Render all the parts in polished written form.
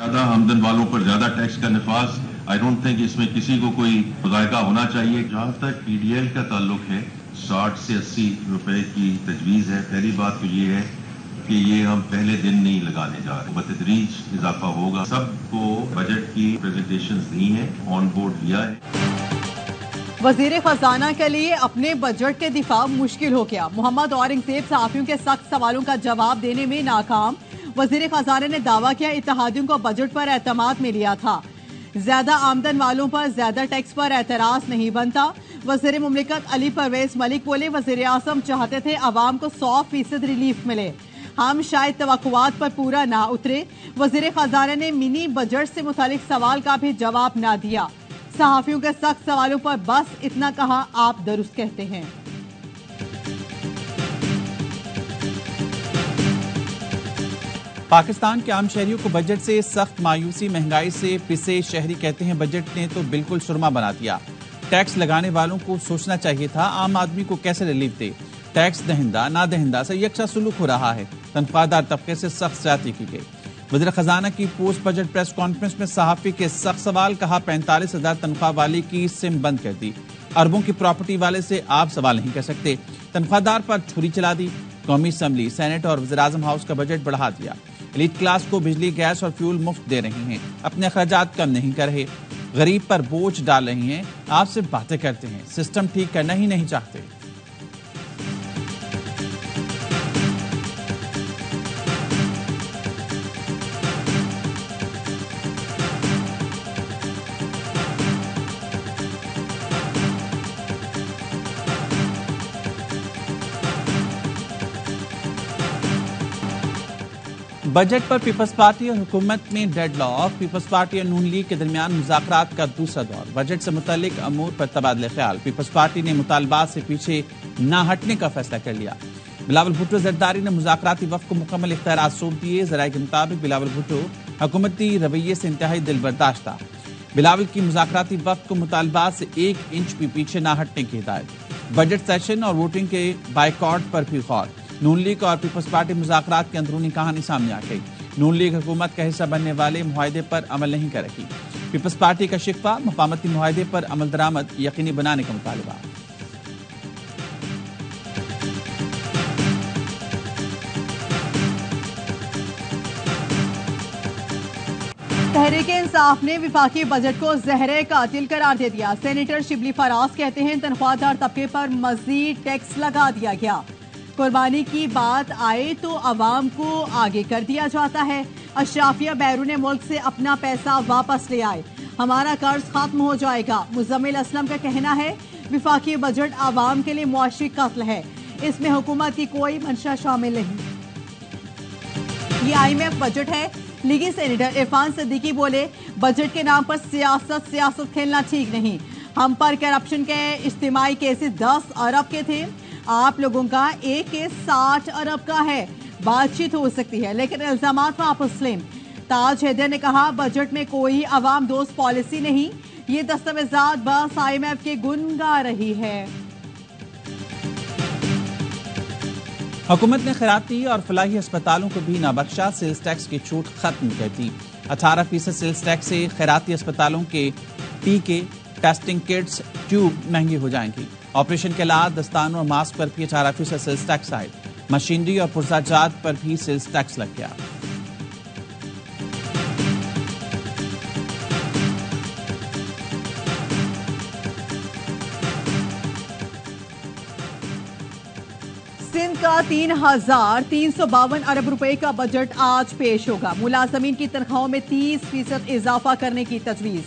ज्यादा आमदन वालों पर ज्यादा टैक्स का नफाज, आई डोंट थिंक इसमें किसी को कोई मुज़ायका होना चाहिए। जहाँ तक PDL का ताल्लुक है, 60 से 80 रुपए की तजवीज़ है। पहली बात तो ये है कि ये हम पहले दिन नहीं लगाने जा रहे, बतदरीज इजाफा होगा। सबको बजट की प्रेजेंटेशंस दी हैं, ऑन बोर्ड लिया है। वजीर खजाना के लिए अपने बजट के दिफा मुश्किल हो गया। मोहम्मद औरंगजेब सहाफियों के सख्त सवालों का जवाब देने में नाकाम। वजीर खजाना ने दावा किया इत्तेहादियों को बजट पर एतमाद में लिया था। ज्यादा आमदन वालों पर ज्यादा टैक्स पर एतराज नहीं बनता। वजीर मुमलिकत अली परवेज मलिक बोले वजीर आजम चाहते थे अवाम को 100% रिलीफ मिले, हम शायद तवक्कुआत पर पूरा ना उतरे। वजीर खजाना ने मिनी बजट से मुतालिक सवाल का भी जवाब ना दिया। सहाफियों के सख्त सवालों पर बस इतना कहा, आप दुरुस्त कहते हैं। पाकिस्तान के आम शहरियों को बजट से सख्त मायूसी, महंगाई से पिसे शहरी कहते हैं बजट ने तो बिल्कुल सुरमा बना दिया। टैक्स लगाने वालों को सोचना चाहिए था आम आदमी को कैसे रिलीफ दे। टैक्स दहिंदा ना दहिंदा से यकसा सुलूक हो रहा है। तनख्वाहदार तबके से सख्त ज्यादती की गई। वज़ीर खजाना की पोस्ट बजट प्रेस कॉन्फ्रेंस में सहाफी के सख्त सवाल, कहा 45,000 तनख्वाह वाले की सिम बंद कर दी। अरबों की प्रॉपर्टी वाले से आप सवाल नहीं कर सकते। तनख्वाहदार पर छुरी चला दी। कौमी असम्बली, सेनेट और वज़ीर आज़म हाउस का बजट बढ़ा दिया। एलीट क्लास को बिजली, गैस और फ्यूल मुफ्त दे रही हैं। अपने अखराजात कम नहीं कर रहे। गरीब पर बोझ डाल रही हैं। आपसे बातें करते हैं, सिस्टम ठीक करना ही नहीं चाहते। बजट पर पीपल्स पार्टी और हुकूमत में डेडलॉक। पीपल्स पार्टी और नून लीग के दरमियान मुज़ाकरात का दूसरा दौर। बजट से मुतल्लिक अमूर पर तबादले ख्याल। पीपल्स पार्टी ने मुतालबात से पीछे न हटने का फैसला कर लिया। बिलावल भुट्टो जरदारी ने मुज़ाकराती वफ़्क़ को मुकम्मल इख्तियारात सौंप दिए। ज़राए के मुताबिक बिलावल भुट्टो हुकूमती रवैये से इंतहाई दिलबर्दाश्त था। बिलावल की मुज़ाकराती वफ़्क़ को मुतालबात से 1 इंच भी पीछे न हटने की हिदायत। बजट सेशन और वोटिंग के बाइकॉट पर भी गौर। नून लीग और पीपल्स पार्टी मुज़ाकरात की अंदरूनी कहानी सामने आ गई। नून लीग हुकूमत का हिस्सा बनने वाले मुआहदे पर अमल नहीं कर रही। पीपल्स पार्टी का शिकवा, मुफाहमती मुआहदे पर अमल दरामद यकीनी बनाने का मुतालबा। तहरीक इंसाफ ने विफाकी बजट को जहरे कातिल करार दे दिया। सेनेटर शिबली फराज कहते हैं तनख्वाहदार तबके पर मजीद टैक्स लगा दिया गया। कुर्बानी की बात आए तो अवाम को आगे कर दिया जाता है। अशराफिया बैरून मुल्क से अपना पैसा वापस ले आए, हमारा कर्ज खत्म हो जाएगा। मुजम्मिल असलम का कहना है विफाकी बजट आवाम के लिए मुआशी कत्ल है, इसमें हुकूमत की कोई मंशा शामिल नहीं। ये IMF बजट है। लीगी सेनेटर इरफान सिद्दीकी बोले बजट के नाम पर सियासत खेलना ठीक नहीं। हम पर करप्शन के इज्तिमाई केसेस 10 अरब के थे, आप लोगों का एक केस 60 अरब का है। बातचीत हो सकती है लेकिन इल्जामात वापस लें। ताज हैदर ने कहा बजट में कोई अवाम दोस्त पॉलिसी नहीं, ये दस्तावेजात बस IMF के गुण गा रही है। हुकूमत ने खैराती और फलाही अस्पतालों को भी ना बख्शा। सेल्स टैक्स की छूट खत्म कर दी। 18% सेल्स टैक्स से खैराती अस्पतालों के टीके, टेस्टिंग किट्स, ट्यूब महंगी हो जाएंगी। ऑपरेशन के अलावा दस्तानों और मास्क पर भी 18% सेल्स टैक्स आए। मशीनरी और पुर्जाजात पर भी सेल्स टैक्स लग गया। सिंध का 3,352 अरब रुपए का बजट आज पेश होगा। मुलाजमीन की तनख्वाहों में 30% इजाफा करने की तजवीज।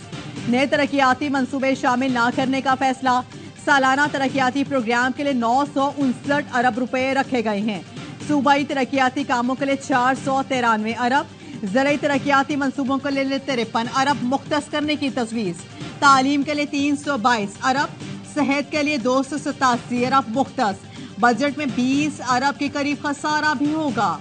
नए तरक्याती मंसूबे शामिल न करने का फैसला। सालाना तरक्याती प्रोग्राम के लिए 959 अरब रुपए रखे गए हैं। सूबाई तरक्याती कामों के लिए 493 अरब, ज़राई तरक्याती मंसूबों के लिए 53 अरब मुख्तस करने की तजवीज़। तालीम के लिए 322 अरब, सेहत के लिए 287 अरब मुख्तस। बजट में 20 अरब के करीब खसारा भी होगा।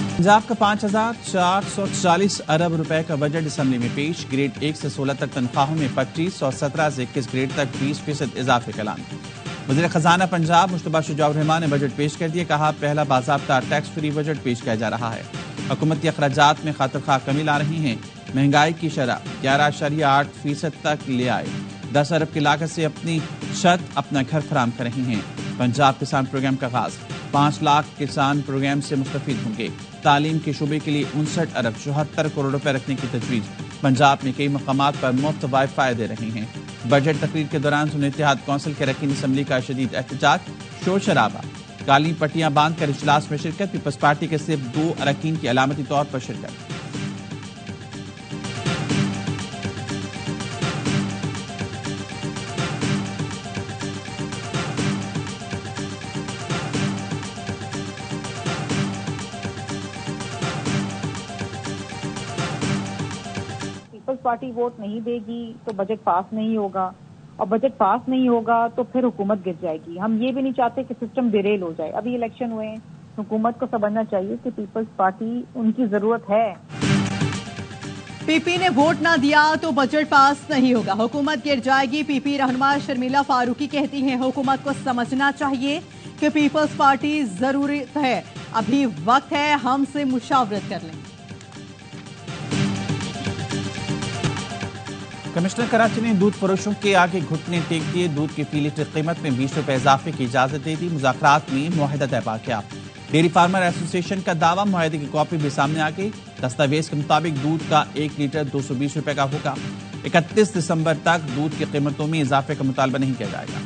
पंजाब का 5,440 अरब रुपए का बजट असम्बली में पेश। ग्रेड 1 से 16 तक तनख्वाहों में 25 और 17 से 21 ग्रेड तक 20% इजाफे का ऐलान। वज़ीर खजाना पंजाब मुश्तबा शुजाउर रहमान ने बजट पेश कर दिया। कहा, पहला बाज़ाब्ता टैक्स फ्री बजट पेश किया जा रहा है। हुकूमती अखराजात में खातिर-खा कमी ला रही हैं। महंगाई की शरह 11.8% तक ले आए। 10 अरब की लागत से अपनी छत अपना घर फराम कर रही हैं। पंजाब किसान प्रोग्राम का आगाज, 5 लाख किसान प्रोग्राम से मुस्तफीद होंगे। तालीम के शुबे के लिए 59 अरब 74 करोड़ रुपए रखने की तजवीज़। पंजाब में कई मकामात पर मुफ्त वाईफाई दे रहे हैं। बजट तकरीर के दौरान सुन्नी इत्तेहाद कौंसिल के अरकान असम्बली का शदीद एहतजाज, शोर शराबा, काली पट्टियां बांधकर इजलास में शिरकत। पीपल्स पार्टी के सिर्फ 2 अरकान की अलामती तौर पर शिरकत। पीपल्स पार्टी वोट नहीं देगी तो बजट पास नहीं होगा, और बजट पास नहीं होगा तो फिर हुकूमत गिर जाएगी। हम ये भी नहीं चाहते कि सिस्टम डिरेल हो जाए। अभी इलेक्शन हुए, हुकूमत को समझना चाहिए कि पीपल्स पार्टी उनकी जरूरत है। पीपी ने वोट ना दिया तो बजट पास नहीं होगा, हुकूमत गिर जाएगी। पीपी रहनुमा शर्मिला फारूकी कहती हैं, हुकूमत को समझना चाहिए कि पीपल्स पार्टी जरूरत है। अभी वक्त है, हमसे मुशावरत कर लें। कमिश्नर कराची ने दूध फरोशों के आगे घुटने टेक दिए। दूध की फी लीटर कीमत में 20 रुपए इजाफे की इजाजत दे दी। मुज़ाकरात में मुआहिदा तय पा गया। डेयरी फार्मर एसोसिएशन का दावा, मुआहिदे की कॉपी भी सामने आ गई। दस्तावेज के मुताबिक दूध का 1 लीटर 220 रुपए का होगा। 31 दिसंबर तक दूध की कीमतों में इजाफे का मुतालबा नहीं किया जाएगा।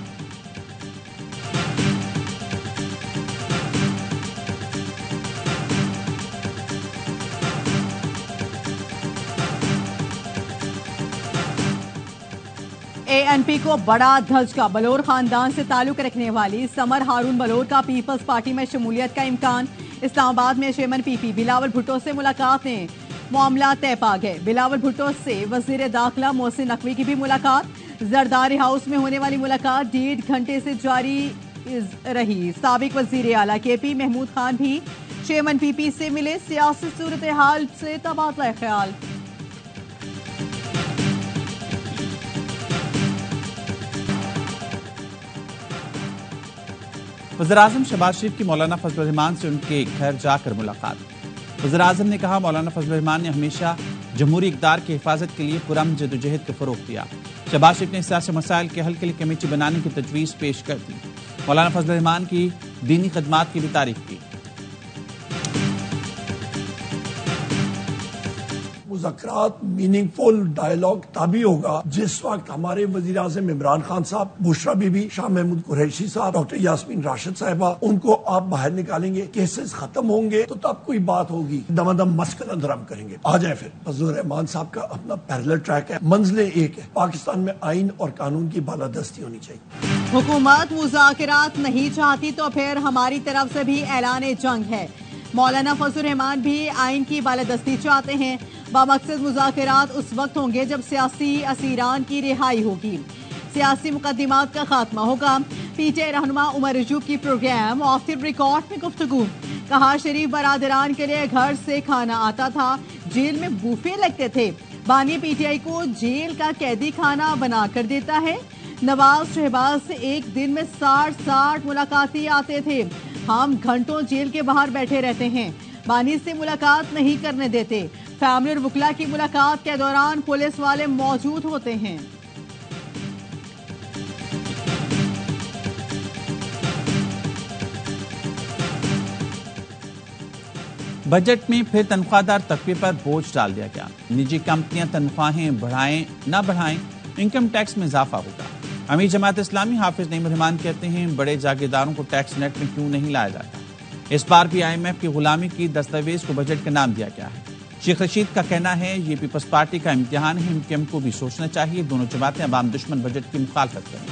एएनपी को बड़ा धचका, बलोर खानदान से ताल्लुक रखने वाली समर हारून बलोर का पीपल्स पार्टी में शमूलियत का इम्कान। इस्लामाबाद में चेयरमैन पीपी बिलावल भुट्टो से मुलाकात ने मामला तय पा गए। बिलावल भुट्टो से वजीर दाखिला मोहसिन नकवी की भी मुलाकात। जरदारी हाउस में होने वाली मुलाकात 1.5 घंटे से जारी रही। साबिक वजीर आला केपी महमूद खान भी चेयरमैन पीपी से मिले। सियासी सूरत हाल से तबादला ख्याल। वज़ीर-ए-आज़म शहबाज शरीफ की मौलाना फजलुर रहमान से उनके घर जाकर मुलाकात। वज़ीर-ए-आज़म ने कहा, मौलाना फजलुर रहमान ने हमेशा जमहूरी इक़्तिदार की हिफाजत के लिए पुरअमन जद्दोजहद को फ़रोग़ दिया। शहबाज शरीफ ने सियासी मसाइल के हल के लिए कमेटी बनाने की तजवीज़ पेश कर दी। मौलाना फजलुर रहमान की दीनी खदमात की भी तारीफ की। मुज़ाकरात मीनिंगफुल डायलॉग तभी होगा जिस वक्त हमारे वज़ीर आज़म इमरान खान साहब, बुशरा बीबी, शाह महमूद कुरैशी साहब, डॉक्टर यास्मीन राशिद साहिबा, उनको आप बाहर निकालेंगे, केसेस खत्म होंगे, तो तब कोई बात होगी। दमादम मस्कन अंदरम करेंगे। आ जाए फिर फजलुर रहमान साहब का अपना पैरेलल ट्रैक है, मंजिलें एक है। पाकिस्तान में आइन और कानून की बालादस्ती होनी चाहिए। हुकूमत मुज़ाकरात नहीं चाहती तो फिर हमारी तरफ से भी ऐलान जंग है। मौलाना फजलुर रहमान भी आइन की बालादस्ती चाहते हैं। बामकसद मुज़ाकरात उस वक्त होंगे जब सियासी असीरान की रिहाई होगी, सियासी मुकदमात का खात्मा होगा। पीटीआई रहनुमा उमर रजूब की प्रोग्राम ऑफ द रिकॉर्ड में गुफ्तगू। कहा, शरीफ बरादरान के लिए घर से खाना आता था, जेल में बूफे लगते थे। बानी पीटीआई को जेल का कैदी खाना बना कर देता है। नवाज शहबाज से एक दिन में 60 मुलाकाती आते थे। हम घंटों जेल के बाहर बैठे रहते हैं, बानी से मुलाकात नहीं करने देते। फैमिली और वकला की मुलाकात के दौरान पुलिस वाले मौजूद होते हैं। बजट में फिर तनख्वाहदार तबके पर बोझ डाल दिया गया। निजी कंपनियां तनख्वाहें बढ़ाएं ना बढ़ाएं, इनकम टैक्स में इजाफा होगा। अमीर जमात इस्लामी हाफिज नईम रहमान कहते हैं, बड़े जागीरदारों को टैक्स नेट में क्यों नहीं लाया जाता। इस बार भी IMF की गुलामी की दस्तावेज को बजट का नाम दिया गया है। शेख रशीद का कहना है, ये पीपल्स पार्टी का इम्तिहान है, MKM को भी सोचना चाहिए। दोनों जमातें अवाम दुश्मन बजट की मुखालफत करें।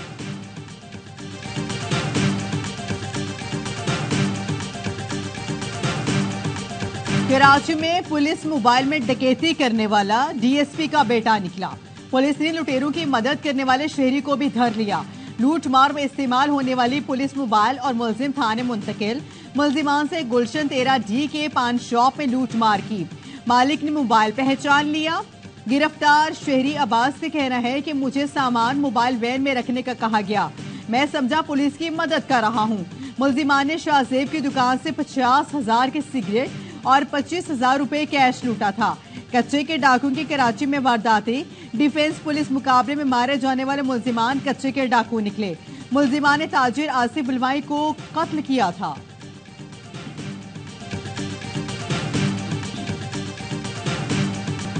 कराची में पुलिस मोबाइल में डकैती करने वाला DSP का बेटा निकला। पुलिस ने लुटेरों की मदद करने वाले शहरी को भी धर लिया। लूट मार में इस्तेमाल होने वाली पुलिस मोबाइल और मुलजिम थाने मुंतकिल। मुलजिमान से गुलशन 13D के पान शॉप में लूट मार की। मालिक ने मोबाइल पहचान लिया। गिरफ्तार शहरी अब्बास से कहना है कि मुझे सामान मोबाइल वैन में रखने का कहा गया, मैं समझा पुलिस की मदद कर रहा हूं। मुलजिमान ने शाहजेब की दुकान से 50,000 के सिगरेट और 25,000 रुपए कैश लूटा था। कच्चे के डाकुओं की कराची में वारदातें। डिफेंस पुलिस मुकाबले में मारे जाने वाले मुलजिमान कच्चे के डाकू निकले। मुलजिमान ने ताजिर आसिफ बिलवाई को कत्ल किया था।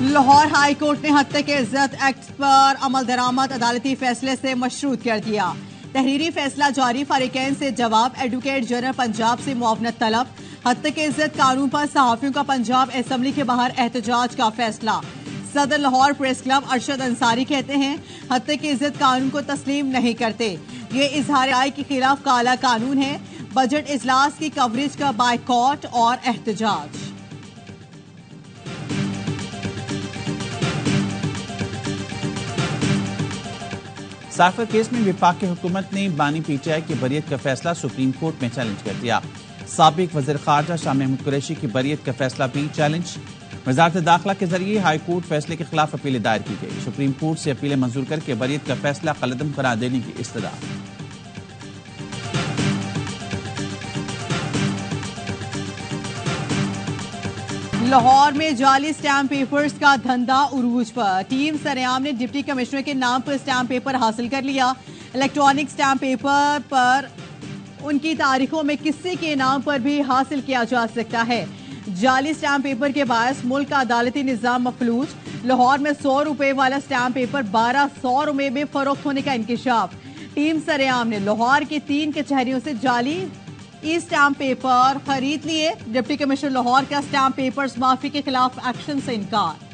लाहौर हाई कोर्ट ने हत्या के इज्जत एक्ट पर अमल दरामद अदालती फैसले से मशरूत कर दिया। तहरीरी फैसला जारी, फारिकैन से जवाब। एडवोकेट जनरल पंजाब से मुआवनत तलब। हत्या के इज्जत कानून पर सहाफियों का पंजाब असेंबली के बाहर एहतजाज का फैसला। सदर लाहौर प्रेस क्लब अरशद अंसारी कहते हैं हत्या की इज्जत कानून को तस्लीम नहीं करते। ये इजहार राय के खिलाफ काला कानून है। बजट इजलास की कवरेज का बायकॉट और एहतजाज। साफर केस में विफाकी हुकूमत ने बानी पीटीआई की बरियत का फैसला सुप्रीम कोर्ट में चैलेंज कर दिया। साबिक वज़ीर ख़ारजा शाह महमूद कुरैशी की बरियत का फैसला भी चैलेंज। वज़ारत दाखिला के जरिए हाई कोर्ट फैसले के खिलाफ अपील दायर की गई। सुप्रीम कोर्ट से अपीलें मंजूर करके बरियत का फैसला कलअदम करार देने की इस्तदा। लाहौर में जाली स्टैम्प पेपर्स का धंधा उरूज पर। टीम सरेआम ने डिप्टी कमिश्नर के नाम पर स्टैम्प पेपर हासिल कर लिया। इलेक्ट्रॉनिक स्टैम्प पेपर पर उनकी तारीखों में किसी के नाम पर भी हासिल किया जा सकता है। जाली स्टैम्प पेपर के बायस मुल्क का अदालती निजाम मफलूज। लाहौर में 100 रुपए वाला स्टैम्प पेपर 1200 रुपए में फरोख्त होने का इंकिशाफ। टीम सरेआम ने लाहौर की 3 कचहरियों से जाली ई स्टैम्प पेपर खरीद लिए। डिप्टी कमिश्नर लाहौर का स्टैम्प पेपर्स माफी के खिलाफ एक्शन से इनकार।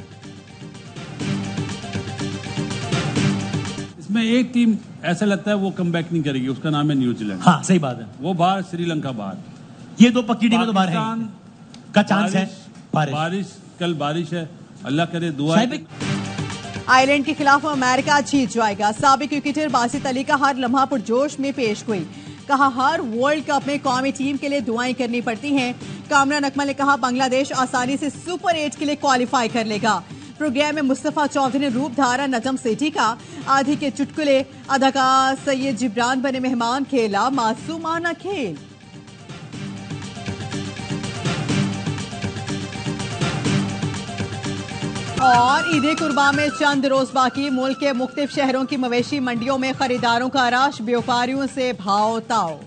इसमें एक टीम ऐसा लगता है वो कम बैक नहीं करेगी, उसका नाम है न्यूजीलैंड। हाँ सही बात है, वो बाहर, श्रीलंका बाहर। ये 2 पक्की टीमें तो बाहर हैं का चांस है। बारिश कल बारिश है, अल्लाह करे दुआ है। आयरलैंड के खिलाफ अमेरिका जीत जाएगा। साबिक क्रिकेटर बासित अली का हर लम्हा पुरजोश में पेश गोई। कहा हर वर्ल्ड कप में कौमी टीम के लिए दुआएं करनी पड़ती हैं। कामरान अकमल ने कहा बांग्लादेश आसानी से सुपर 8 के लिए क्वालिफाई कर लेगा। प्रोग्राम में मुस्तफा चौधरी ने रूप धारा नजम सेठी का। आधी के चुटकुले। अदाकार सैयद जिब्रान बने मेहमान। खेला मासूमाना खेल। और ईद कुर्बा में चंद रोज बाकी। मुल्क के मुख्तलिफ शहरों की मवेशी मंडियों में खरीदारों का रश। व्यापारियों से भाव ताव।